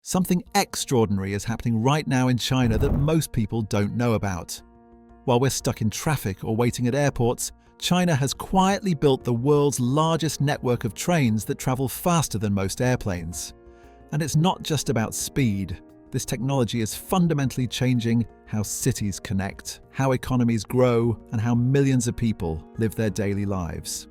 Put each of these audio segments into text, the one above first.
Something extraordinary is happening right now in China that most people don't know about. While we're stuck in traffic or waiting at airports, China has quietly built the world's largest network of trains that travel faster than most airplanes. And it's not just about speed. This technology is fundamentally changing how cities connect, how economies grow, and how millions of people live their daily lives.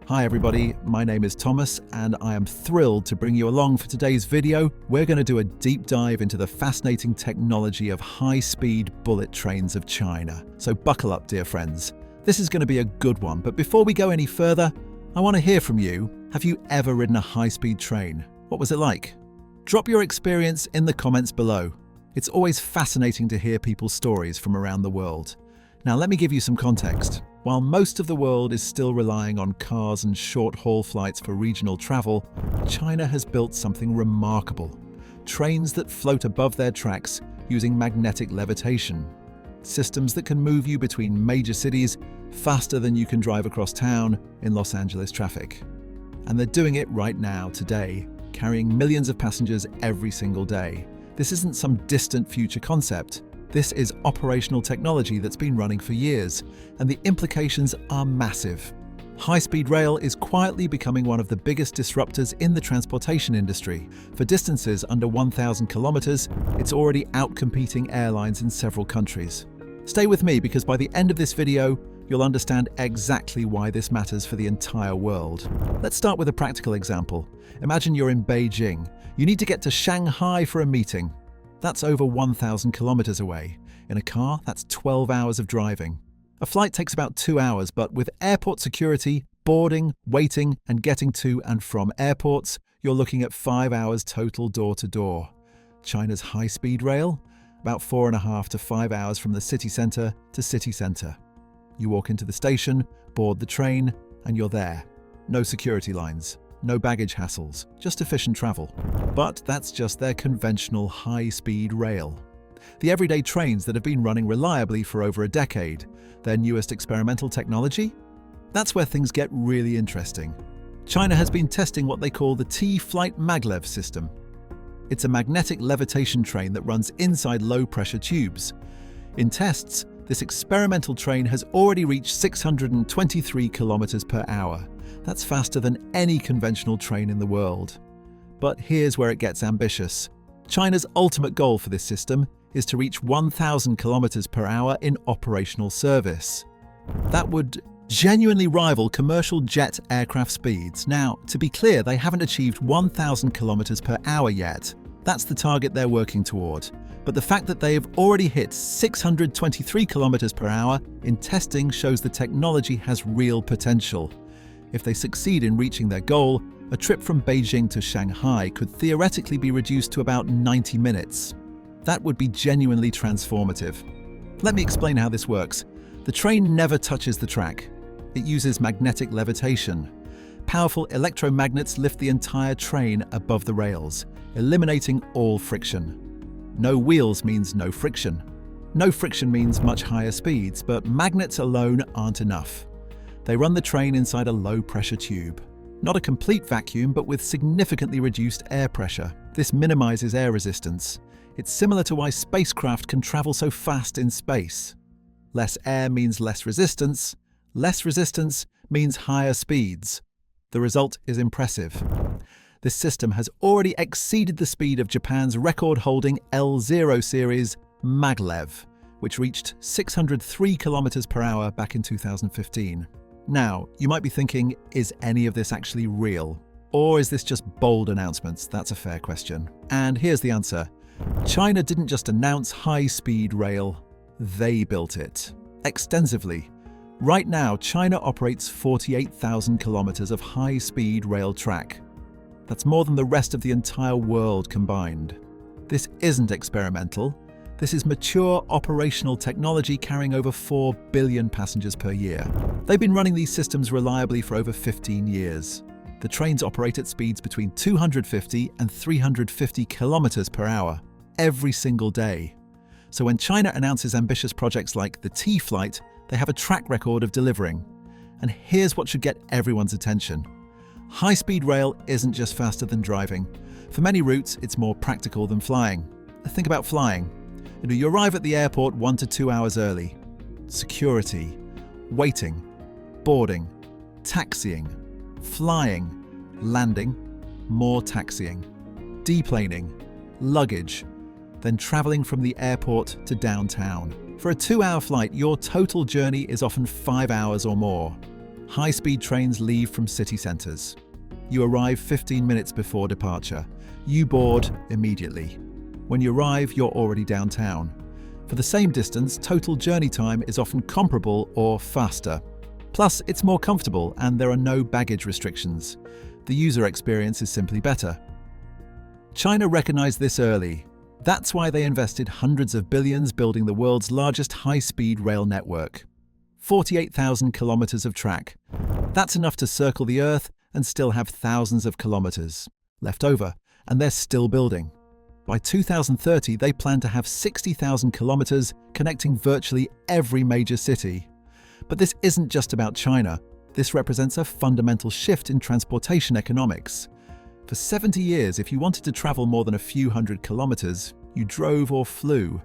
Hi everybody, my name is Thomas and I am thrilled to bring you along for today's video. We're going to do a deep dive into the fascinating technology of high-speed bullet trains of China. So buckle up, dear friends. This is going to be a good one, but before we go any further, I want to hear from you. Have you ever ridden a high-speed train? What was it like? Drop your experience in the comments below. It's always fascinating to hear people's stories from around the world. Now let me give you some context. While most of the world is still relying on cars and short-haul flights for regional travel, China has built something remarkable. Trains that float above their tracks using magnetic levitation. Systems that can move you between major cities faster than you can drive across town in Los Angeles traffic. And they're doing it right now, today, carrying millions of passengers every single day. This isn't some distant future concept. This is operational technology that's been running for years, and the implications are massive. High-speed rail is quietly becoming one of the biggest disruptors in the transportation industry. For distances under 1,000 kilometers, it's already outcompeting airlines in several countries. Stay with me because by the end of this video, you'll understand exactly why this matters for the entire world. Let's start with a practical example. Imagine you're in Beijing. You need to get to Shanghai for a meeting. That's over 1,000 kilometers away. In a car, that's 12 hours of driving. A flight takes about 2 hours, but with airport security, boarding, waiting, and getting to and from airports, you're looking at 5 hours total door-to-door. China's high-speed rail? About 4.5 to 5 hours from the city center to city center. You walk into the station, board the train, and you're there. No security lines. No baggage hassles, just efficient travel. But that's just their conventional high-speed rail. The everyday trains that have been running reliably for over a decade, their newest experimental technology? That's where things get really interesting. China has been testing what they call the T-Flight Maglev system. It's a magnetic levitation train that runs inside low-pressure tubes. In tests, this experimental train has already reached 623 kilometers per hour. That's faster than any conventional train in the world. But here's where it gets ambitious. China's ultimate goal for this system is to reach 1,000 kilometers per hour in operational service. That would genuinely rival commercial jet aircraft speeds. Now, to be clear, they haven't achieved 1,000 kilometers per hour yet. That's the target they're working toward. But the fact that they have already hit 623 kilometers per hour in testing shows the technology has real potential. If they succeed in reaching their goal, a trip from Beijing to Shanghai could theoretically be reduced to about 90 minutes. That would be genuinely transformative. Let me explain how this works. The train never touches the track. It uses magnetic levitation. Powerful electromagnets lift the entire train above the rails, eliminating all friction. No wheels means no friction. No friction means much higher speeds, but magnets alone aren't enough. They run the train inside a low-pressure tube. Not a complete vacuum, but with significantly reduced air pressure. This minimizes air resistance. It's similar to why spacecraft can travel so fast in space. Less air means less resistance. Less resistance means higher speeds. The result is impressive. This system has already exceeded the speed of Japan's record-holding L0 series Maglev, which reached 603 kilometers per hour back in 2015. Now, you might be thinking, is any of this actually real? Or is this just bold announcements? That's a fair question. And here's the answer. China didn't just announce high-speed rail, they built it. Extensively. Right now, China operates 48,000 kilometers of high-speed rail track. That's more than the rest of the entire world combined. This isn't experimental. This is mature operational technology carrying over 4 billion passengers per year. They've been running these systems reliably for over 15 years. The trains operate at speeds between 250 and 350 kilometers per hour every single day. So when China announces ambitious projects like the T-Flight, they have a track record of delivering. And here's what should get everyone's attention. High-speed rail isn't just faster than driving. For many routes, it's more practical than flying. Think about flying. You arrive at the airport 1 to 2 hours early. Security, waiting, boarding, taxiing, flying, landing, more taxiing, deplaning, luggage, then traveling from the airport to downtown. For a 2-hour flight, your total journey is often 5 hours or more. High-speed trains leave from city centres. You arrive 15 minutes before departure. You board immediately. When you arrive, you're already downtown. For the same distance, total journey time is often comparable or faster. Plus, it's more comfortable and there are no baggage restrictions. The user experience is simply better. China recognized this early. That's why they invested hundreds of billions building the world's largest high-speed rail network. 48,000 kilometers of track. That's enough to circle the Earth and still have thousands of kilometers left over, and they're still building. By 2030, they plan to have 60,000 kilometers connecting virtually every major city. But this isn't just about China. This represents a fundamental shift in transportation economics. For 70 years, if you wanted to travel more than a few hundred kilometers, you drove or flew.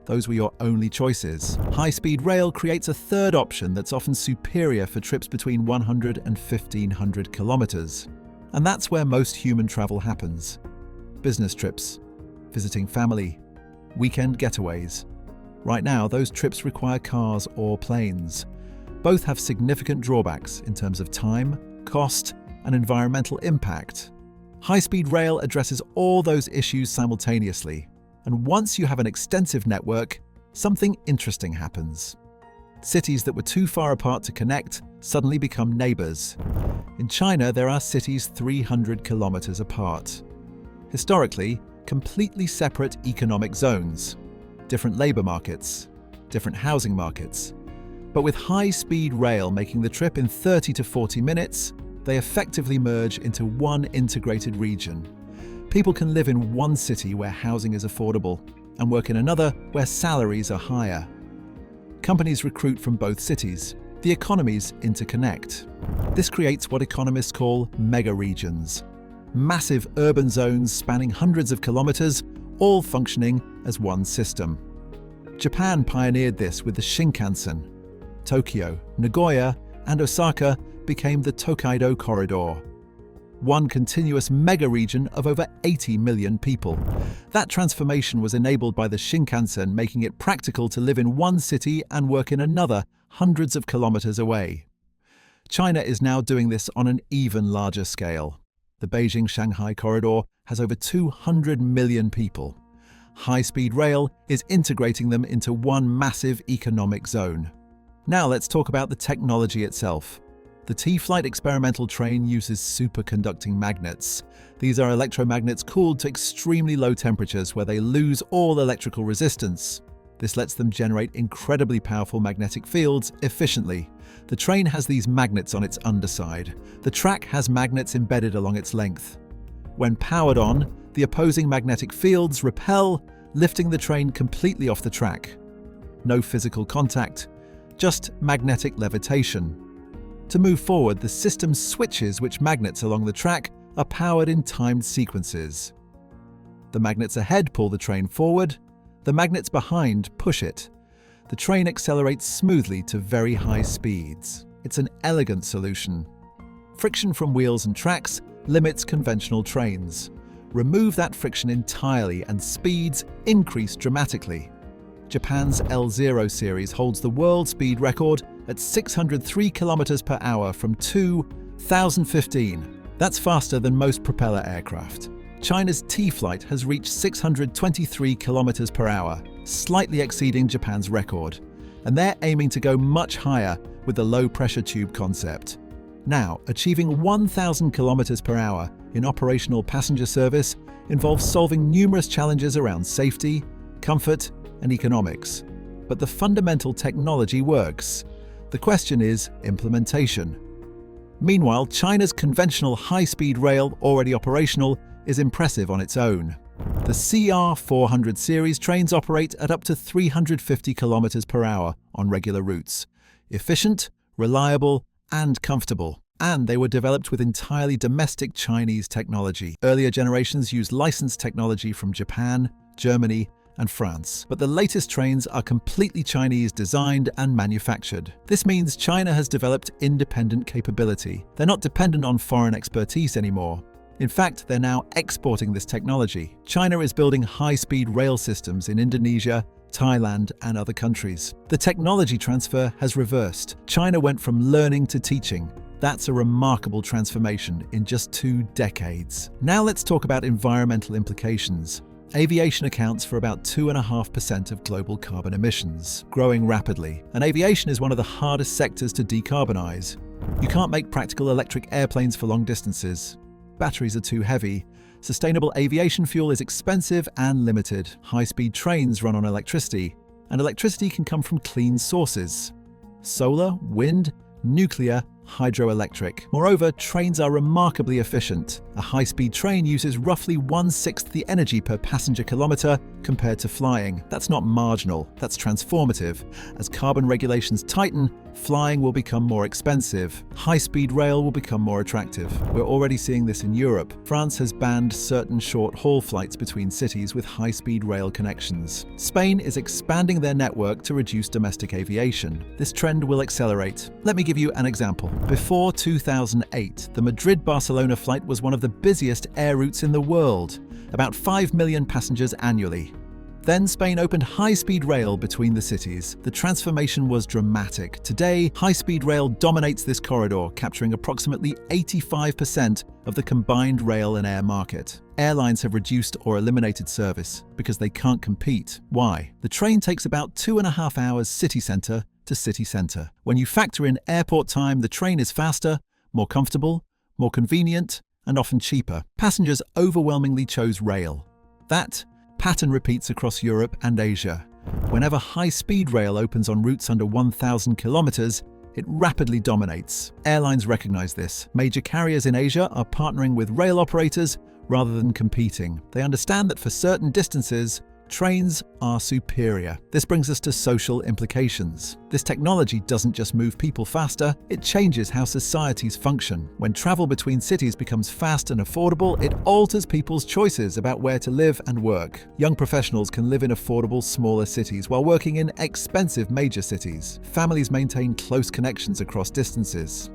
Those were your only choices. High-speed rail creates a third option that's often superior for trips between 100 and 1,500 kilometers. And that's where most human travel happens. Business trips, visiting family, weekend getaways. Right now, those trips require cars or planes. Both have significant drawbacks in terms of time, cost, and environmental impact. High-speed rail addresses all those issues simultaneously. And once you have an extensive network, something interesting happens. Cities that were too far apart to connect suddenly become neighbors. In China, there are cities 300 kilometers apart. Historically, completely separate economic zones, different labor markets, different housing markets. But with high-speed rail making the trip in 30 to 40 minutes, they effectively merge into one integrated region. People can live in one city where housing is affordable and work in another where salaries are higher. Companies recruit from both cities. The economies interconnect. This creates what economists call mega regions. Massive urban zones spanning hundreds of kilometers, all functioning as one system. Japan pioneered this with the Shinkansen. Tokyo, Nagoya, and Osaka became the Tokaido Corridor. One continuous mega-region of over 80 million people. That transformation was enabled by the Shinkansen, making it practical to live in one city and work in another hundreds of kilometers away. China is now doing this on an even larger scale. The Beijing-Shanghai corridor has over 200 million people. High-speed rail is integrating them into one massive economic zone. Now let's talk about the technology itself. The T-Flight experimental train uses superconducting magnets. These are electromagnets cooled to extremely low temperatures where they lose all electrical resistance. This lets them generate incredibly powerful magnetic fields efficiently. The train has these magnets on its underside. The track has magnets embedded along its length. When powered on, the opposing magnetic fields repel, lifting the train completely off the track. No physical contact, just magnetic levitation. To move forward, the system switches which magnets along the track are powered in timed sequences. The magnets ahead pull the train forward, the magnets behind push it. The train accelerates smoothly to very high speeds. It's an elegant solution. Friction from wheels and tracks limits conventional trains. Remove that friction entirely and speeds increase dramatically. Japan's L0 series holds the world speed record at 603 kilometers per hour from 2015. That's faster than most propeller aircraft. China's T-Flight has reached 623 kilometers per hour, slightly exceeding Japan's record. And they're aiming to go much higher with the low-pressure tube concept. Now, achieving 1,000 kilometers per hour in operational passenger service involves solving numerous challenges around safety, comfort, and economics. But the fundamental technology works. The question is implementation. Meanwhile, China's conventional high-speed rail, already operational, is impressive on its own. The CR400 series trains operate at up to 350 kilometers per hour on regular routes. Efficient, reliable, and comfortable. and they were developed with entirely domestic Chinese technology. Earlier generations used licensed technology from Japan, Germany, and France. But the latest trains are completely Chinese designed and manufactured. This means China has developed independent capability. They're not dependent on foreign expertise anymore. In fact, they're now exporting this technology. China is building high-speed rail systems in Indonesia, Thailand, and other countries. The technology transfer has reversed. China went from learning to teaching. That's a remarkable transformation in just 2 decades. Now let's talk about environmental implications. Aviation accounts for about 2.5% of global carbon emissions, growing rapidly. And aviation is one of the hardest sectors to decarbonize. You can't make practical electric airplanes for long distances. Batteries are too heavy. Sustainable aviation fuel is expensive and limited. High-speed trains run on electricity, and electricity can come from clean sources: solar, wind, nuclear, hydroelectric. Moreover, trains are remarkably efficient. A high-speed train uses roughly 1/6 the energy per passenger kilometre compared to flying. That's not marginal, that's transformative. As carbon regulations tighten, flying will become more expensive. High-speed rail will become more attractive. We're already seeing this in Europe. France has banned certain short-haul flights between cities with high-speed rail connections. Spain is expanding their network to reduce domestic aviation. This trend will accelerate. Let me give you an example. Before 2008, the Madrid-Barcelona flight was one of the busiest air routes in the world, about 5 million passengers annually. Then Spain opened high-speed rail between the cities. The transformation was dramatic. Today, high-speed rail dominates this corridor, capturing approximately 85% of the combined rail and air market. Airlines have reduced or eliminated service because they can't compete. Why? The train takes about 2.5 hours city centre to city centre. When you factor in airport time, the train is faster, more comfortable, more convenient, and often cheaper. Passengers overwhelmingly chose rail. That pattern repeats across Europe and Asia. Whenever high-speed rail opens on routes under 1,000 kilometers, it rapidly dominates. Airlines recognize this. Major carriers in Asia are partnering with rail operators rather than competing. They understand that for certain distances, trains are superior. This brings us to social implications. This technology doesn't just move people faster, it changes how societies function. When travel between cities becomes fast and affordable, it alters people's choices about where to live and work. Young professionals can live in affordable, smaller cities while working in expensive major cities. Families maintain close connections across distances.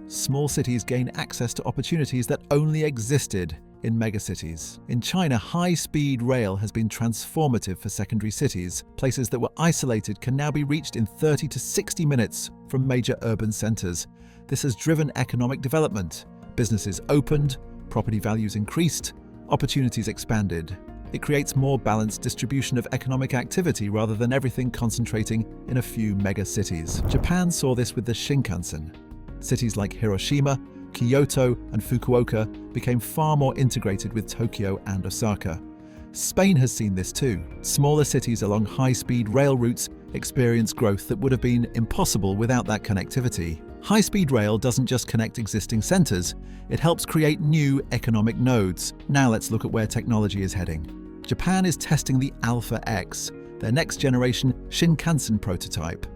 Small cities gain access to opportunities that only existed in megacities. In China, high-speed rail has been transformative for secondary cities. Places that were isolated can now be reached in 30 to 60 minutes from major urban centers. This has driven economic development. Businesses opened, property values increased, opportunities expanded. It creates more balanced distribution of economic activity rather than everything concentrating in a few megacities. Japan saw this with the Shinkansen. Cities like Hiroshima, Kyoto, and Fukuoka became far more integrated with Tokyo and Osaka. Spain has seen this too. Smaller cities along high-speed rail routes experience growth that would have been impossible without that connectivity. High-speed rail doesn't just connect existing centers, it helps create new economic nodes. Now let's look at where technology is heading. Japan is testing the Alpha X, their next-generation Shinkansen prototype,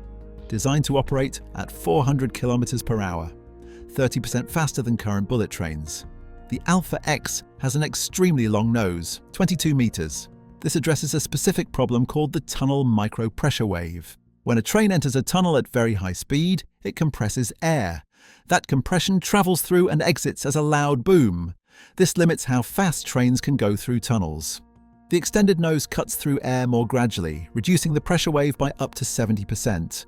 designed to operate at 400 kilometers per hour. 30% faster than current bullet trains. The Alpha X has an extremely long nose, 22 meters. This addresses a specific problem called the tunnel micropressure wave. When a train enters a tunnel at very high speed, it compresses air. That compression travels through and exits as a loud boom. This limits how fast trains can go through tunnels. The extended nose cuts through air more gradually, reducing the pressure wave by up to 70%.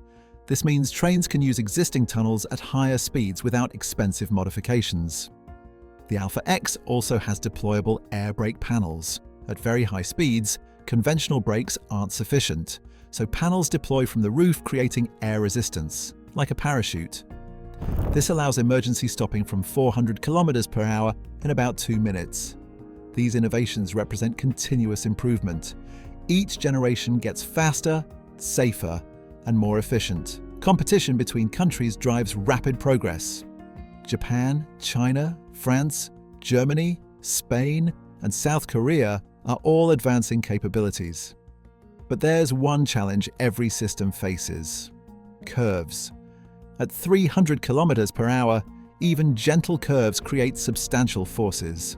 This means trains can use existing tunnels at higher speeds without expensive modifications. The Alpha X also has deployable air brake panels. At very high speeds, conventional brakes aren't sufficient, so panels deploy from the roof, creating air resistance, like a parachute. This allows emergency stopping from 400 kilometers per hour in about 2 minutes. These innovations represent continuous improvement. Each generation gets faster, safer, and more efficient. Competition between countries drives rapid progress. Japan, China, France, Germany, Spain, and South Korea are all advancing capabilities. But there's one challenge every system faces: curves. At 300 kilometers per hour, even gentle curves create substantial forces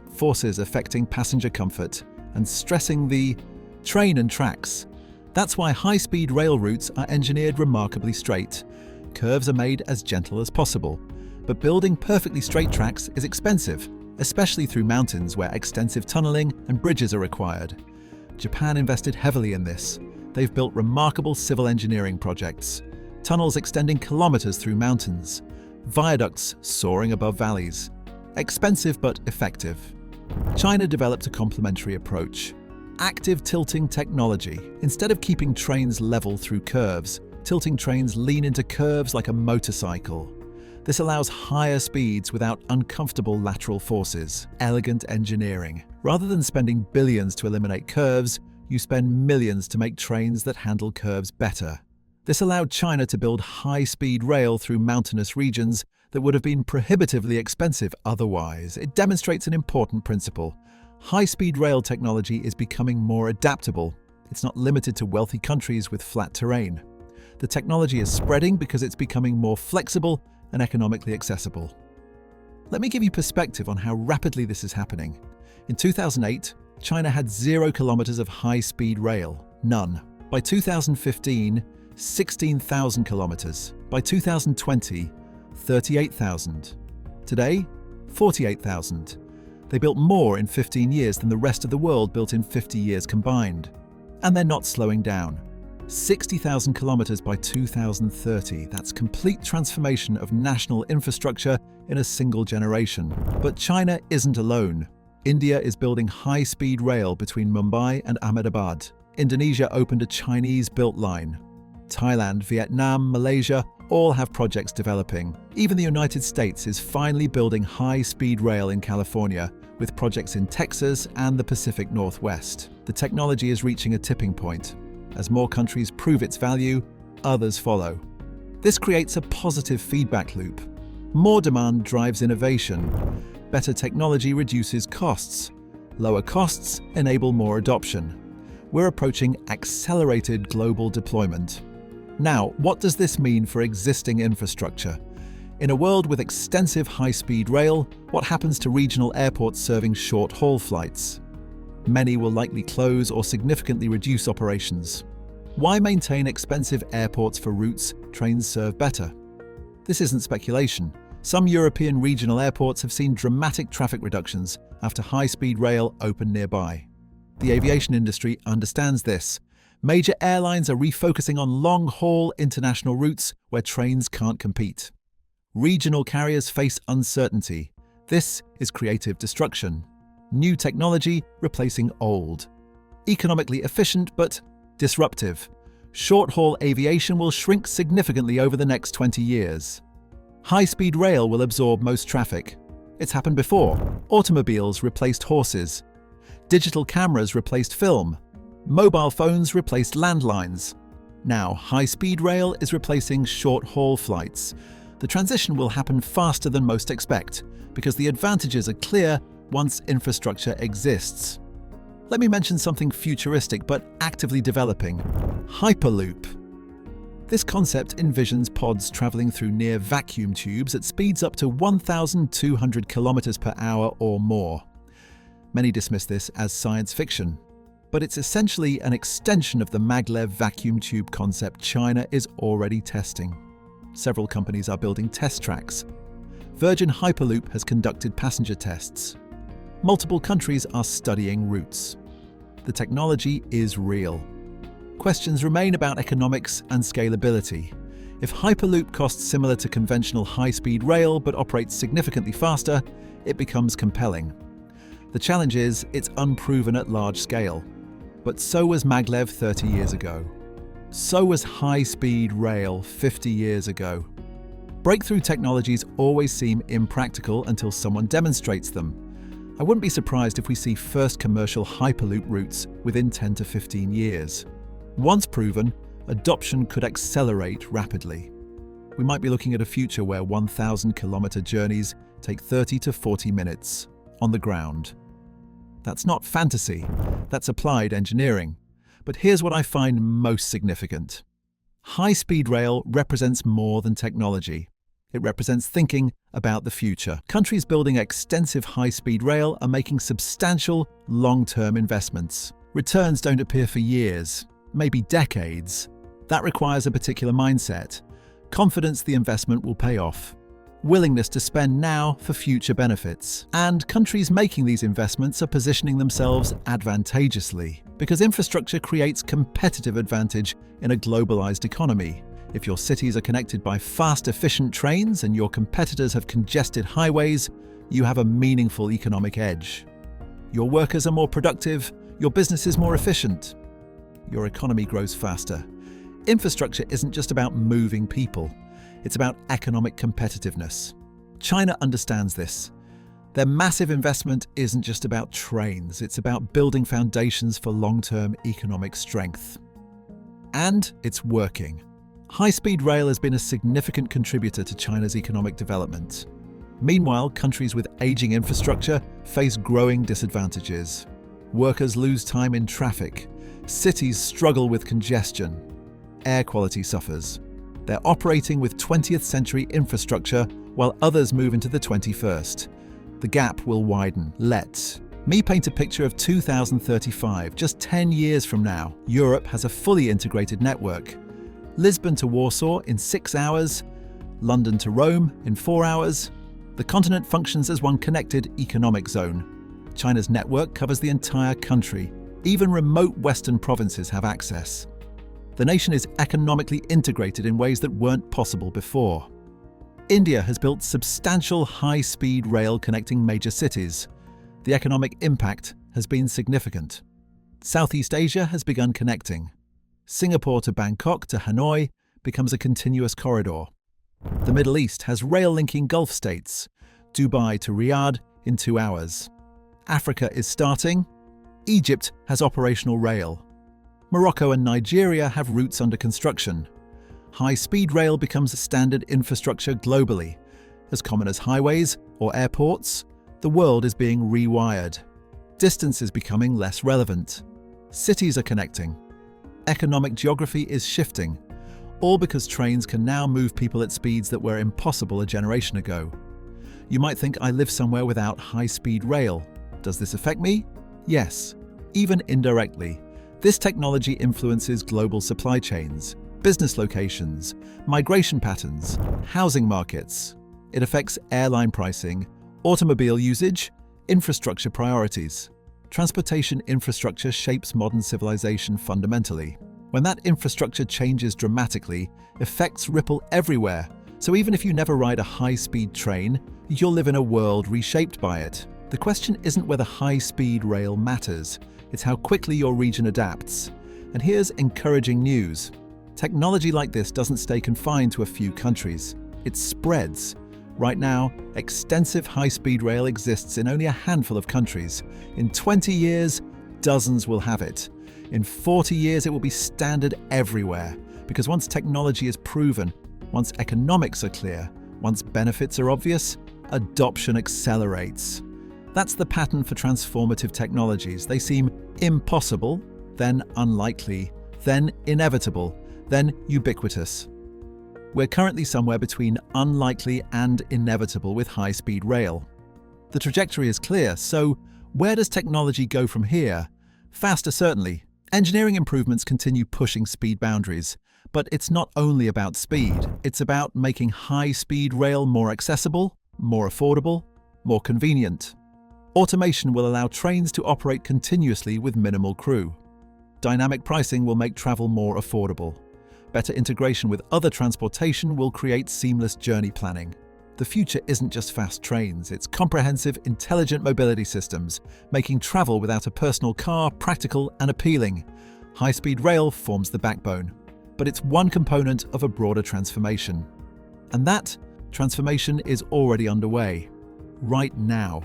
affecting passenger comfort and stressing the train and tracks. That's why high-speed rail routes are engineered remarkably straight. Curves are made as gentle as possible. But building perfectly straight tracks is expensive, especially through mountains where extensive tunneling and bridges are required. Japan invested heavily in this. They've built remarkable civil engineering projects, tunnels extending kilometers through mountains, viaducts soaring above valleys. Expensive but effective. China developed a complementary approach. Active tilting technology. Instead of keeping trains level through curves, tilting trains lean into curves like a motorcycle. This allows higher speeds without uncomfortable lateral forces. Elegant engineering. Rather than spending billions to eliminate curves, you spend millions to make trains that handle curves better. This allowed China to build high-speed rail through mountainous regions that would have been prohibitively expensive otherwise. It demonstrates an important principle. High-speed rail technology is becoming more adaptable. It's not limited to wealthy countries with flat terrain. The technology is spreading because it's becoming more flexible and economically accessible. Let me give you perspective on how rapidly this is happening. In 2008, China had 0 kilometers of high-speed rail, none. By 2015, 16,000 kilometers. By 2020, 38,000. Today, 48,000. They built more in 15 years than the rest of the world built in 50 years combined. And they're not slowing down. 60,000 kilometers by 2030. That's complete transformation of national infrastructure in a single generation. But China isn't alone. India is building high-speed rail between Mumbai and Ahmedabad. Indonesia opened a Chinese-built line. Thailand, Vietnam, Malaysia all have projects developing. Even the United States is finally building high-speed rail in California, with projects in Texas and the Pacific Northwest. The technology is reaching a tipping point. As more countries prove its value, others follow. This creates a positive feedback loop. More demand drives innovation. Better technology reduces costs. Lower costs enable more adoption. We're approaching accelerated global deployment. Now, what does this mean for existing infrastructure? In a world with extensive high-speed rail, what happens to regional airports serving short-haul flights? Many will likely close or significantly reduce operations. Why maintain expensive airports for routes trains serve better? This isn't speculation. Some European regional airports have seen dramatic traffic reductions after high-speed rail opened nearby. The aviation industry understands this. Major airlines are refocusing on long-haul international routes where trains can't compete. Regional carriers face uncertainty. This is creative destruction. New technology replacing old. Economically efficient but disruptive. Short-haul aviation will shrink significantly over the next 20 years. High-speed rail will absorb most traffic. It's happened before. Automobiles replaced horses. Digital cameras replaced film. Mobile phones replaced landlines. Now, high-speed rail is replacing short-haul flights. The transition will happen faster than most expect, because the advantages are clear once infrastructure exists. Let me mention something futuristic but actively developing: hyperloop. This concept envisions pods traveling through near vacuum tubes at speeds up to 1,200 kilometers per hour or more. Many dismiss this as science fiction, but it's essentially an extension of the Maglev vacuum tube concept China is already testing. Several companies are building test tracks. Virgin Hyperloop has conducted passenger tests. Multiple countries are studying routes. The technology is real. Questions remain about economics and scalability. If Hyperloop costs similar to conventional high-speed rail but operates significantly faster, it becomes compelling. The challenge is it's unproven at large scale. But so was Maglev 30 years ago. So was high-speed rail 50 years ago. Breakthrough technologies always seem impractical until someone demonstrates them. I wouldn't be surprised if we see first commercial Hyperloop routes within 10 to 15 years. Once proven, adoption could accelerate rapidly. We might be looking at a future where 1,000-kilometer journeys take 30 to 40 minutes on the ground. That's not fantasy, that's applied engineering. But here's what I find most significant. High-speed rail represents more than technology. It represents thinking about the future. Countries building extensive high-speed rail are making substantial, long-term investments. Returns don't appear for years, maybe decades. That requires a particular mindset, confidence the investment will pay off, willingness to spend now for future benefits. And countries making these investments are positioning themselves advantageously, because infrastructure creates competitive advantage in a globalized economy. If your cities are connected by fast, efficient trains and your competitors have congested highways, you have a meaningful economic edge. Your workers are more productive, your business is more efficient, your economy grows faster. Infrastructure isn't just about moving people, it's about economic competitiveness. China understands this. Their massive investment isn't just about trains, it's about building foundations for long-term economic strength. And it's working. High-speed rail has been a significant contributor to China's economic development. Meanwhile, countries with aging infrastructure face growing disadvantages. Workers lose time in traffic. Cities struggle with congestion. Air quality suffers. They're operating with 20th century infrastructure while others move into the 21st. The gap will widen. Let me paint a picture of 2035, just 10 years from now. Europe has a fully integrated network. Lisbon to Warsaw in 6 hours, London to Rome in 4 hours. The continent functions as one connected economic zone. China's network covers the entire country. Even remote Western provinces have access. The nation is economically integrated in ways that weren't possible before. India has built substantial high-speed rail connecting major cities. The economic impact has been significant. Southeast Asia has begun connecting. Singapore to Bangkok to Hanoi becomes a continuous corridor. The Middle East has rail linking Gulf states, Dubai to Riyadh in 2 hours. Africa is starting. Egypt has operational rail. Morocco and Nigeria have routes under construction. High-speed rail becomes standard infrastructure globally. As common as highways or airports, the world is being rewired. Distance is becoming less relevant. Cities are connecting. Economic geography is shifting, all because trains can now move people at speeds that were impossible a generation ago. You might think, I live somewhere without high-speed rail. Does this affect me? Yes, even indirectly. This technology influences global supply chains, business locations, migration patterns, housing markets. It affects airline pricing, automobile usage, infrastructure priorities. Transportation infrastructure shapes modern civilization fundamentally. When that infrastructure changes dramatically, effects ripple everywhere. So even if you never ride a high-speed train, you'll live in a world reshaped by it. The question isn't whether high-speed rail matters, it's how quickly your region adapts. And here's encouraging news. Technology like this doesn't stay confined to a few countries. It spreads. Right now, extensive high-speed rail exists in only a handful of countries. In 20 years, dozens will have it. In 40 years, it will be standard everywhere. Because once technology is proven, once economics are clear, once benefits are obvious, adoption accelerates. That's the pattern for transformative technologies. They seem impossible, then unlikely, then inevitable, then ubiquitous. We're currently somewhere between unlikely and inevitable with high-speed rail. The trajectory is clear, so where does technology go from here? Faster, certainly. Engineering improvements continue pushing speed boundaries. But it's not only about speed. It's about making high-speed rail more accessible, more affordable, more convenient. Automation will allow trains to operate continuously with minimal crew. Dynamic pricing will make travel more affordable. Better integration with other transportation will create seamless journey planning. The future isn't just fast trains, it's comprehensive, intelligent mobility systems, making travel without a personal car practical and appealing. High-speed rail forms the backbone, but it's one component of a broader transformation. And that transformation is already underway, right now.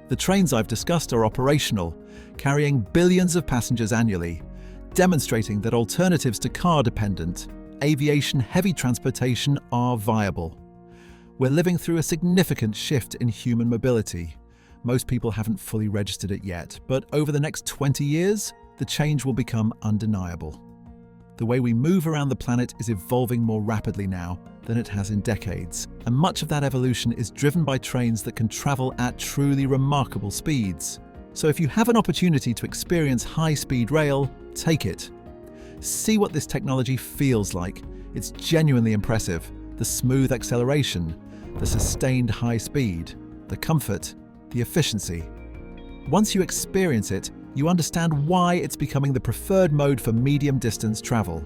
The trains I've discussed are operational, carrying billions of passengers annually, demonstrating that alternatives to car-dependent, aviation-heavy transportation are viable. We're living through a significant shift in human mobility. Most people haven't fully registered it yet, but over the next 20 years, the change will become undeniable. The way we move around the planet is evolving more rapidly now than it has in decades, and much of that evolution is driven by trains that can travel at truly remarkable speeds. So if you have an opportunity to experience high-speed rail, take it. See what this technology feels like. It's genuinely impressive. The smooth acceleration, the sustained high speed, the comfort, the efficiency. Once you experience it, you understand why it's becoming the preferred mode for medium-distance travel.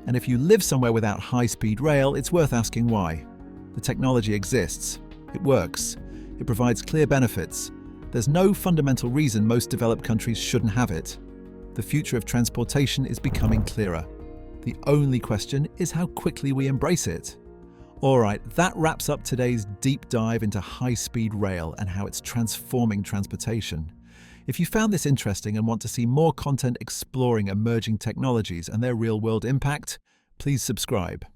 And if you live somewhere without high-speed rail, it's worth asking why. The technology exists. It works. It provides clear benefits. There's no fundamental reason most developed countries shouldn't have it. The future of transportation is becoming clearer. The only question is how quickly we embrace it. Alright, that wraps up today's deep dive into high-speed rail and how it's transforming transportation. If you found this interesting and want to see more content exploring emerging technologies and their real-world impact, please subscribe.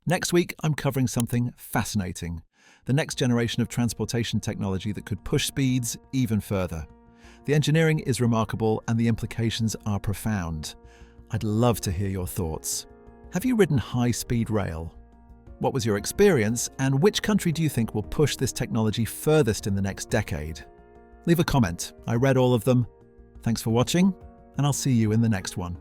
Next week, I'm covering something fascinating: the next generation of transportation technology that could push speeds even further. The engineering is remarkable and the implications are profound. I'd love to hear your thoughts. Have you ridden high-speed rail? What was your experience, and which country do you think will push this technology furthest in the next decade? Leave a comment. I read all of them. Thanks for watching, and I'll see you in the next one.